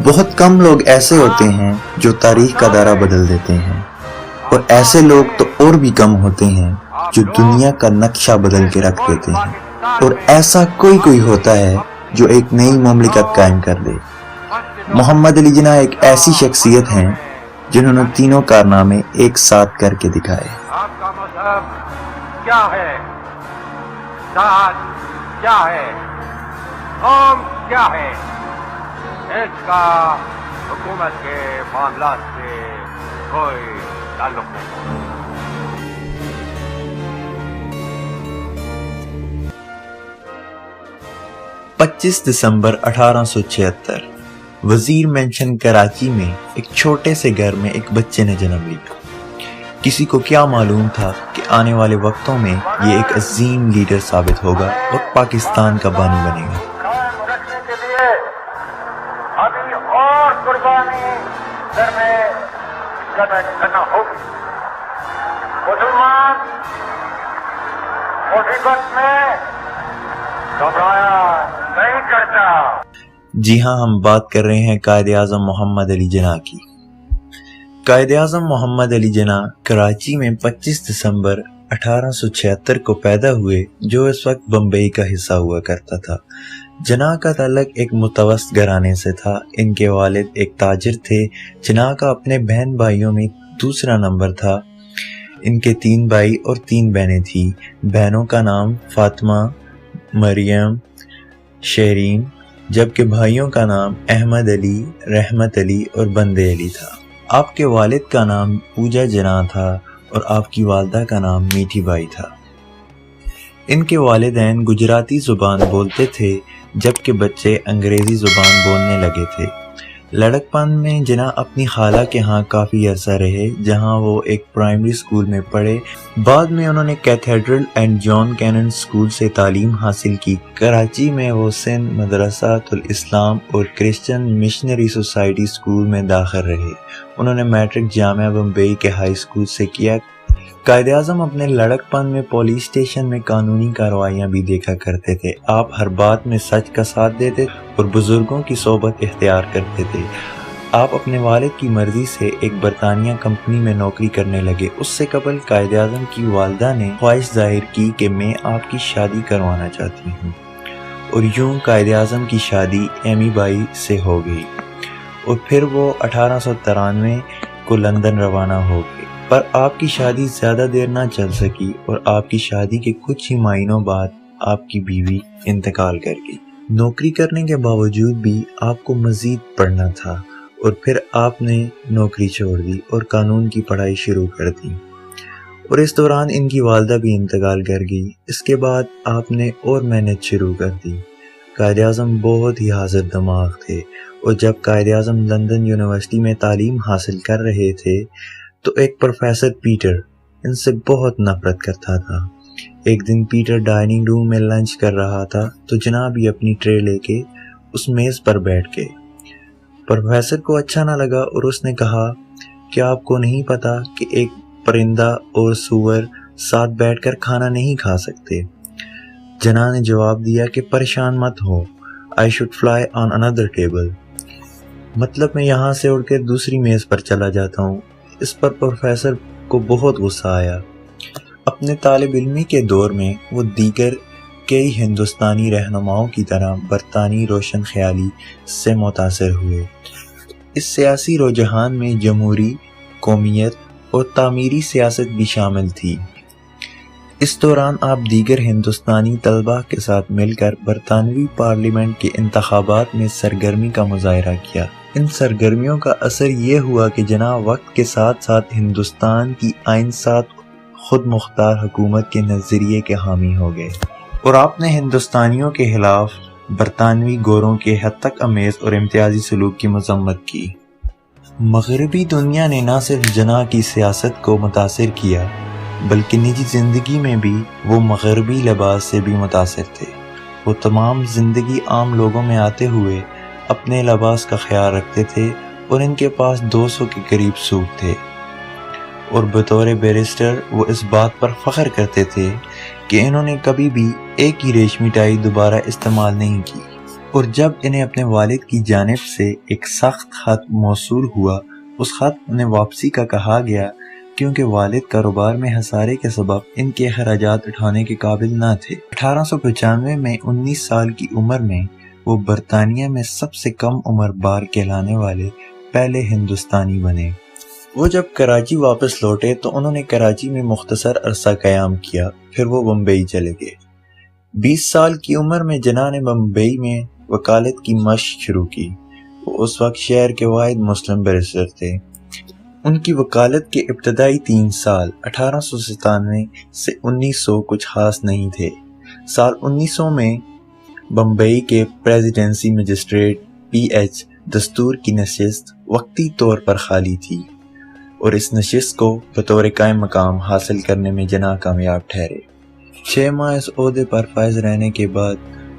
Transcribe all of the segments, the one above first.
بہت کم لوگ ایسے ہوتے ہیں جو تاریخ کا دائرہ بدل دیتے ہیں، اور ایسے لوگ تو اور بھی کم ہوتے ہیں جو دنیا کا نقشہ بدل کے رکھ دیتے ہیں، اور ایسا کوئی ہوتا ہے جو ایک نئی مملکت قائم کر دے۔ محمد علی جناح ایک ایسی شخصیت ہیں جنہوں نے تینوں کارنامے ایک ساتھ کر کے دکھائے۔ آپ کا مذہب کیا ہے؟ ذات کیا ہے؟ قوم کیا ہے؟ اس کا حکومت کے معاملات سے کوئی تعلق نہیں۔ 25 دسمبر 1876 وزیر مینشن کراچی میں ایک چھوٹے سے گھر میں ایک بچے نے جنم لیا۔ کسی کو کیا معلوم تھا کہ آنے والے وقتوں میں یہ ایک عظیم لیڈر ثابت ہوگا اور پاکستان کا بانی بنے گا۔ قائم رکھنے کے لیے ابھی اور قربانی کرنا ہوگی۔ مسلمان مصیبت میں گھبرایا نہیں کرتا۔ جی ہاں، ہم بات کر رہے ہیں قائد اعظم محمد علی جناح کی۔ قائد اعظم محمد علی جناح کراچی میں 25 دسمبر 1876 کو پیدا ہوئے، جو اس وقت بمبئی کا حصہ ہوا کرتا تھا۔ جناح کا تعلق ایک متوسط گھرانے سے تھا۔ ان کے والد ایک تاجر تھے۔ جناح کا اپنے بہن بھائیوں میں دوسرا نمبر تھا۔ ان کے 3 بھائی اور 3 بہنیں تھیں۔ بہنوں کا نام فاطمہ، مریم، شیرین، جبکہ بھائیوں کا نام احمد علی، رحمت علی اور بندے علی تھا۔ آپ کے والد کا نام پوجا جناح تھا اور آپ کی والدہ کا نام میٹھی بائی تھا۔ ان کے والدین گجراتی زبان بولتے تھے، جبکہ بچے انگریزی زبان بولنے لگے تھے۔ لڑکپن میں جناح اپنی خالہ کے ہاں کافی عرصہ رہے، جہاں وہ ایک پرائمری اسکول میں پڑھے۔ بعد میں انہوں نے cathedral and John Connon school سے تعلیم حاصل کی۔ کراچی میں وہ سندھ مدرسۃ الاسلام اور کرسچن مشنری سوسائٹی اسکول میں داخل رہے۔ انہوں نے میٹرک جامعہ بمبئی کے ہائی اسکول سے کیا۔ قائد اعظم اپنے لڑکپن میں پولیس اسٹیشن میں قانونی کارروائیاں بھی دیکھا کرتے تھے۔ آپ ہر بات میں سچ کا ساتھ دیتے اور بزرگوں کی صحبت اختیار کرتے تھے۔ آپ اپنے والد کی مرضی سے ایک برطانیہ کمپنی میں نوکری کرنے لگے۔ اس سے قبل قائد اعظم کی والدہ نے خواہش ظاہر کی کہ میں آپ کی شادی کروانا چاہتی ہوں، اور یوں قائد اعظم کی شادی ایمی بائی سے ہو گئی، اور پھر وہ 1893 کو لندن روانہ ہو گئے۔ پر آپ کی شادی زیادہ دیر نہ چل سکی، اور آپ کی شادی کے کچھ ہی مہینوں بعد آپ کی بیوی انتقال کر گئی۔ نوکری کرنے کے باوجود بھی آپ کو مزید پڑھنا تھا، اور پھر آپ نے نوکری چھوڑ دی اور قانون کی پڑھائی شروع کر دی، اور اس دوران ان کی والدہ بھی انتقال کر گئی۔ اس کے بعد آپ نے اور محنت شروع کر دی۔ قائد اعظم بہت ہی حاضر دماغ تھے، اور جب قائد اعظم لندن یونیورسٹی میں تعلیم حاصل کر رہے تھے تو ایک پروفیسر پیٹر ان سے بہت نفرت کرتا تھا۔ ایک دن پیٹر ڈائننگ روم میں لنچ کر رہا تھا تو جناح بھی اپنی ٹرے لے کے اس میز پر بیٹھ گئے۔ پروفیسر کو اچھا نہ لگا اور اس نے کہا کہ آپ کو نہیں پتا کہ ایک پرندہ اور سور ساتھ بیٹھ کر کھانا نہیں کھا سکتے؟ جناح نے جواب دیا کہ پریشان مت ہو، I should fly on another table، مطلب میں یہاں سے اڑ کر دوسری میز پر چلا جاتا ہوں۔ اس پر پروفیسر کو بہت غصہ آیا۔ اپنے طالب علمی کے دور میں وہ دیگر کئی ہندوستانی رہنماؤں کی طرح برطانوی روشن خیالی سے متاثر ہوئے۔ اس سیاسی رجحان میں جمہوری، قومیت اور تعمیری سیاست بھی شامل تھی۔ اس دوران آپ دیگر ہندوستانی طلباء کے ساتھ مل کر برطانوی پارلیمنٹ کے انتخابات میں سرگرمی کا مظاہرہ کیا۔ ان سرگرمیوں کا اثر یہ ہوا کہ جناح وقت کے ساتھ ساتھ ہندوستان کی آئین ساز خود مختار حکومت کے نظریے کے حامی ہو گئے، اور آپ نے ہندوستانیوں کے خلاف برطانوی گوروں کے حد تک امیز اور امتیازی سلوک کی مذمت کی۔ مغربی دنیا نے نہ صرف جناح کی سیاست کو متاثر کیا، بلکہ نجی زندگی میں بھی وہ مغربی لباس سے بھی متاثر تھے۔ وہ تمام زندگی عام لوگوں میں آتے ہوئے اپنے لباس کا خیال رکھتے تھے، اور ان کے پاس 200 کے قریب سوٹ تھے، اور بطور بیرسٹر وہ اس بات پر فخر کرتے تھے کہ انہوں نے کبھی بھی ایک ہی ریشمی ٹائی دوبارہ استعمال نہیں کی۔ اور جب انہیں اپنے والد کی جانب سے ایک سخت خط موصول ہوا، اس خط میں واپسی کا کہا گیا کیونکہ والد کاروبار میں خسارے کے سبب ان کے اخراجات اٹھانے کے قابل نہ تھے۔ 1895 میں 19 سال کی عمر میں وہ برطانیہ میں سب سے کم عمر بار کہلانے والے پہلے ہندوستانی بنے۔ وہ جب کراچی واپس لوٹے تو انہوں نے کراچی میں مختصر عرصہ قیام کیا، پھر وہ بمبئی چلے گئے۔ 20 سال کی عمر میں جناح نے بمبئی میں وکالت کی مشق شروع کی۔ وہ اس وقت شہر کے واحد مسلم بیرسٹر تھے۔ ان کی وکالت کے ابتدائی 3 سال 1897 سے 1900 کچھ خاص نہیں تھے۔ سال 1900 میں بمبئی کے پریزیڈنسی مجسٹریٹ PH دستور کی نشست وقتی طور پر خالی تھی اور اس نشست کو بطور قائم مقام حاصل کرنے میں جناح کامیاب ٹھہرے۔ 6 ماہ اس عہدے پر فائز رہنے کے بعد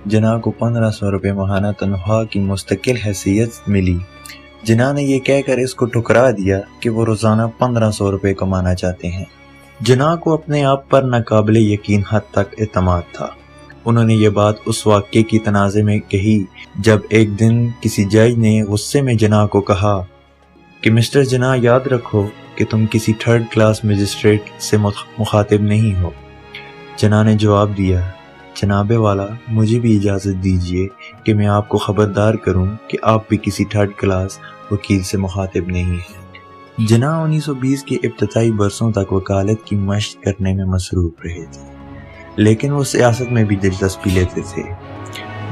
جناح کو 1500 روپے ماہانہ تنخواہ کی مستقل حیثیت ملی۔ جناح نے یہ کہہ کر اس کو ٹھکرا دیا کہ وہ روزانہ 1500 روپے کمانا چاہتے ہیں۔ جناح کو اپنے آپ پر ناقابل یقین حد تک اعتماد تھا۔ انہوں نے یہ بات اس واقعے کی تناظر میں کہی جب ایک دن کسی جج نے غصے میں جناح کو کہا کہ مسٹر جناح، یاد رکھو کہ تم کسی 3rd کلاس مجسٹریٹ سے مخاطب نہیں ہو۔ جناح نے جواب دیا، جناب والا، مجھے بھی اجازت دیجیے کہ میں آپ کو خبردار کروں کہ آپ بھی کسی 3rd کلاس وکیل سے مخاطب نہیں ہیں۔ جناح 1920 کے ابتدائی برسوں تک وکالت کی مشق کرنے میں مصروف رہے تھے، لیکن وہ سیاست میں بھی دلچسپی لیتے تھے۔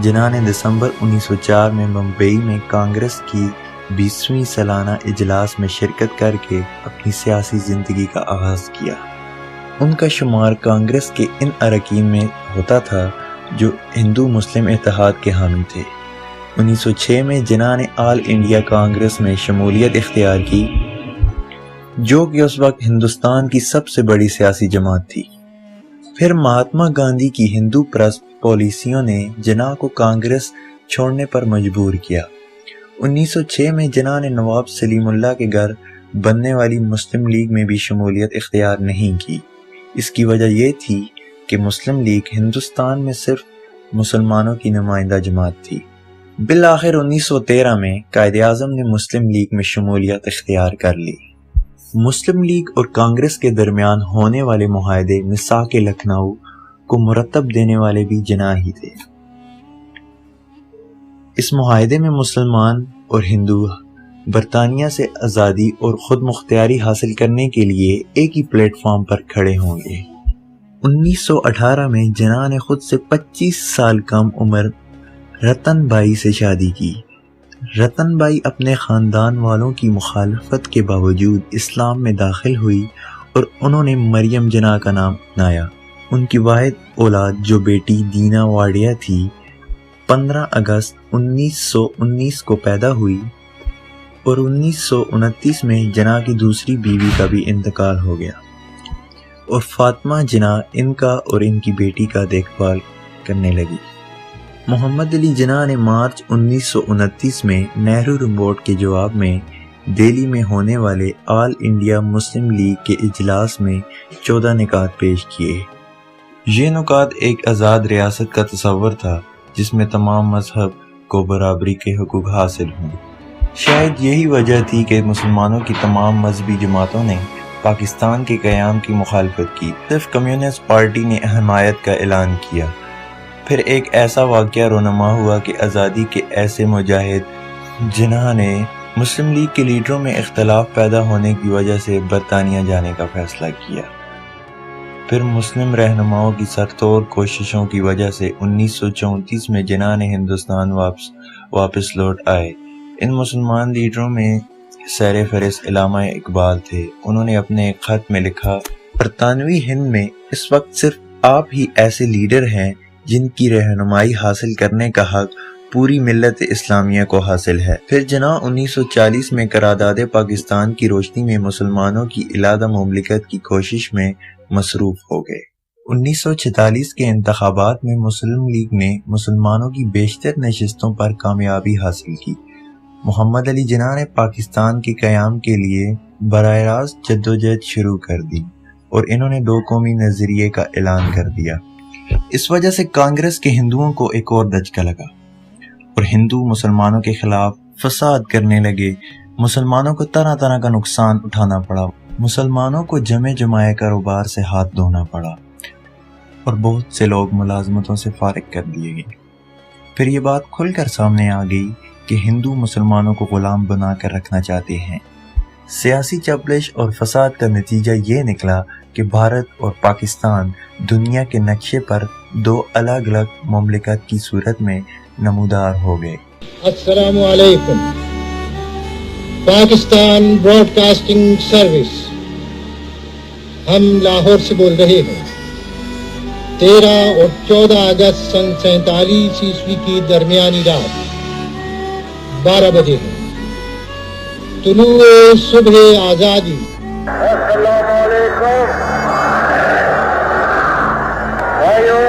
جناح نے دسمبر 1904 میں بمبئی میں کانگریس کی 20ویں سالانہ اجلاس میں شرکت کر کے اپنی سیاسی زندگی کا آغاز کیا۔ ان کا شمار کانگریس کے ان اراکین میں ہوتا تھا جو ہندو مسلم اتحاد کے حامی تھے۔ 1906 میں جناح نے آل انڈیا کانگریس میں شمولیت اختیار کی، جو کہ اس وقت ہندوستان کی سب سے بڑی سیاسی جماعت تھی۔ پھر مہاتما گاندھی کی ہندو پرست پالیسیوں نے جناح کو کانگریس چھوڑنے پر مجبور کیا۔ 1906 میں جناح نے نواب سلیم اللہ کے گھر بننے والی مسلم لیگ میں بھی شمولیت اختیار نہیں کی۔ اس کی وجہ یہ تھی کہ مسلم لیگ ہندوستان میں صرف مسلمانوں کی نمائندہ جماعت تھی۔ بالآخر 1913 میں قائد اعظم نے مسلم لیگ میں شمولیت اختیار کر لی۔ مسلم لیگ اور کانگریس کے درمیان ہونے والے معاہدے میثاق لکھنؤ کو مرتب دینے والے بھی جناح ہی تھے۔ اس معاہدے میں مسلمان اور ہندو برطانیہ سے آزادی اور خود مختاری حاصل کرنے کے لیے ایک ہی پلیٹ فارم پر کھڑے ہوں گے۔ 1918 میں جناح نے خود سے 25 سال کم عمر رتن بائی سے شادی کی۔ رتن بائی اپنے خاندان والوں کی مخالفت کے باوجود اسلام میں داخل ہوئی اور انہوں نے مریم جناح کا نام اپنایا۔ ان کی واحد اولاد جو بیٹی دینا واڈیا تھی 15 اگست 1919 کو پیدا ہوئی اور 1929 میں جناح کی دوسری بیوی کا بھی انتقال ہو گیا اور فاطمہ جناح ان کا اور ان کی بیٹی کا دیکھ بھال کرنے لگی۔ محمد علی جناح نے مارچ 1929 میں نہرو رپورٹ کے جواب میں دہلی میں ہونے والے آل انڈیا مسلم لیگ کے اجلاس میں 14 نکات پیش کیے۔ یہ نکات ایک آزاد ریاست کا تصور تھا جس میں تمام مذہب کو برابری کے حقوق حاصل ہوں۔ شاید یہی وجہ تھی کہ مسلمانوں کی تمام مذہبی جماعتوں نے پاکستان کے قیام کی مخالفت کی، صرف کمیونسٹ پارٹی نے حمایت کا اعلان کیا۔ پھر ایک ایسا واقعہ رونما ہوا کہ آزادی کے ایسے مجاہد جناح نے مسلم لیگ کے لیڈروں میں اختلاف پیدا ہونے کی وجہ سے برطانیہ جانے کا فیصلہ کیا۔ پھر مسلم رہنماؤں کی سرتوڑ کوششوں کی وجہ سے 1934 میں جناح نے ہندوستان واپس لوٹ آئے۔ ان مسلمان لیڈروں میں سیر فہرست علامہ اقبال تھے۔ انہوں نے اپنے ایک خط میں لکھا، برطانوی ہند میں اس وقت صرف آپ ہی ایسے لیڈر ہیں جن کی رہنمائی حاصل کرنے کا حق پوری ملت اسلامیہ کو حاصل ہے۔ پھر جناح 1940 میں قرارداد پاکستان کی روشنی میں مسلمانوں کی علیحدہ مملکت کی کوشش میں مصروف ہو گئے۔ 1946 کے انتخابات میں مسلم لیگ نے مسلمانوں کی بیشتر نشستوں پر کامیابی حاصل کی۔ محمد علی جناح نے پاکستان کے قیام کے لیے براہ راست جدوجہد شروع کر دی اور انہوں نے 2 قومی نظریے کا اعلان کر دیا۔ اس وجہ سے کانگریس کے ہندوؤں کو ایک اور دھچکا لگا اور ہندو مسلمانوں کے خلاف فساد کرنے لگے۔ مسلمانوں کو طرح طرح کا نقصان اٹھانا پڑا، مسلمانوں کو جمع جماعت کاروبار سے ہاتھ دھونا پڑا اور بہت سے لوگ ملازمتوں سے فارغ کر دیے گئے۔ پھر یہ بات کھل کر سامنے آ گئی کہ ہندو مسلمانوں کو غلام بنا کر رکھنا چاہتے ہیں۔ سیاسی چپلش اور فساد کا نتیجہ یہ نکلا کہ بھارت اور پاکستان دنیا کے نقشے پر دو الگ الگ مملکت کی صورت میں نمودار ہو گئے۔ السلام علیکم۔ پاکستان براڈ کاسٹنگ سروس، ہم لاہور سے بول رہے ہیں۔ 13 اور 14 اگست سن 47 عیسوی کی درمیانی رات 12 بجے ہے۔ طلوع صبح آزادی۔ السلام علیکم بھائیوں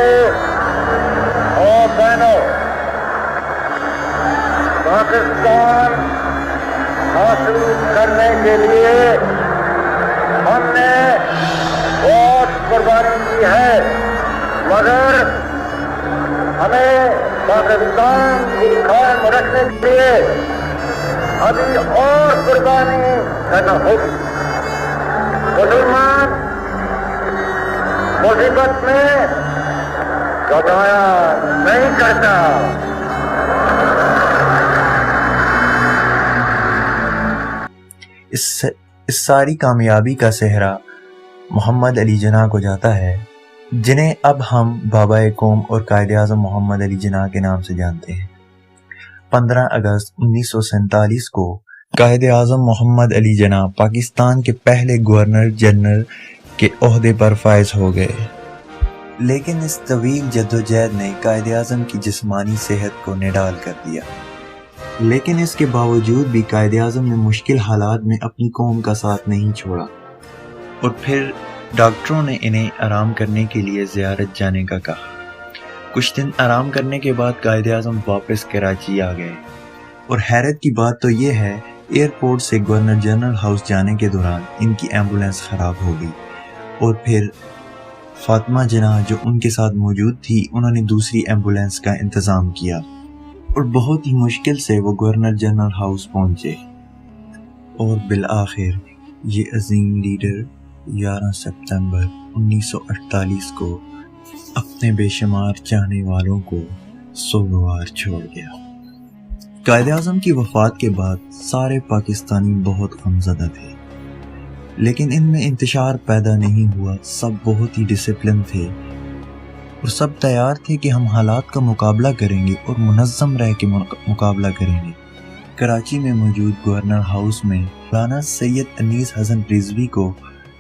اور بہنوں، پاکستان حاصل کرنے کے لیے ہم نے بہت قربانی کی ہے، مگر ہمیں پاکستان کو قائم رکھنے کے لیے ابھی اور قربانی کرنا ہوگی۔ مسلمان مصیبت میں گھبرایا نہیں کرتا۔ اس ساری کامیابی کا سہرا محمد علی جناح کو جاتا ہے، جنہیں اب ہم بابا قوم اور قائد اعظم محمد علی جناح کے نام سے جانتے ہیں۔ 15 اگست 1947 کو قائد اعظم محمد علی جناح پاکستان کے پہلے گورنر جنرل کے عہدے پر فائز ہو گئے، لیکن اس طویل جدوجہد نے قائد اعظم کی جسمانی صحت کو نڈال کر دیا۔ لیکن اس کے باوجود بھی قائد اعظم نے مشکل حالات میں اپنی قوم کا ساتھ نہیں چھوڑا، اور پھر ڈاکٹروں نے انہیں آرام کرنے کے لیے زیارت جانے کا کہا۔ کچھ دن آرام کرنے کے بعد قائد اعظم واپس کراچی آ گئے، اور حیرت کی بات تو یہ ہے ایئرپورٹ سے گورنر جنرل ہاؤس جانے کے دوران ان کی ایمبولینس خراب ہو گئی، اور پھر فاطمہ جناح جو ان کے ساتھ موجود تھی انہوں نے دوسری ایمبولینس کا انتظام کیا، اور بہت ہی مشکل سے وہ گورنر جنرل ہاؤس پہنچے، اور بالآخر یہ عظیم لیڈر 11 ستمبر 1948 کو اپنے بے شمار چاہنے والوں کو سوگوار چھوڑ گیا۔ قائد اعظم کی وفات کے بعد سارے پاکستانی بہت غمزدہ تھے، لیکن ان میں انتشار پیدا نہیں ہوا۔ سب بہت ہی ڈسپلن تھے اور سب تیار تھے کہ ہم حالات کا مقابلہ کریں گے اور منظم رہ کے مقابلہ کریں گے۔ کراچی میں موجود گورنر ہاؤس میں مولانا سید انیس حسن رضوی کو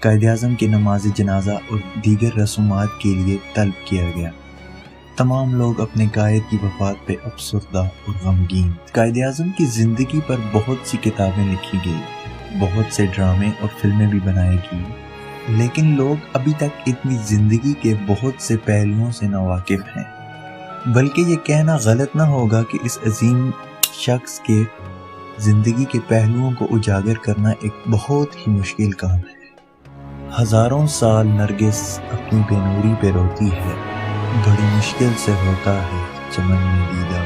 قائد اعظم کی نماز جنازہ اور دیگر رسومات کے لیے طلب کیا گیا۔ تمام لوگ اپنے قائد کی وفات پہ افسردہ اور غمگین۔ قائد اعظم کی زندگی پر بہت سی کتابیں لکھی گئی، بہت سے ڈرامے اور فلمیں بھی بنائی گئی، لیکن لوگ ابھی تک اتنی زندگی کے بہت سے پہلوؤں سے ناواقف ہیں۔ بلکہ یہ کہنا غلط نہ ہوگا کہ اس عظیم شخص کے زندگی کے پہلوؤں کو اجاگر کرنا ایک بہت ہی مشکل کام ہے۔ ہزاروں سال نرگس اپنی بے نوری پہ روتی ہے، بڑی مشکل سے ہوتا ہے چمن میں دیدہ۔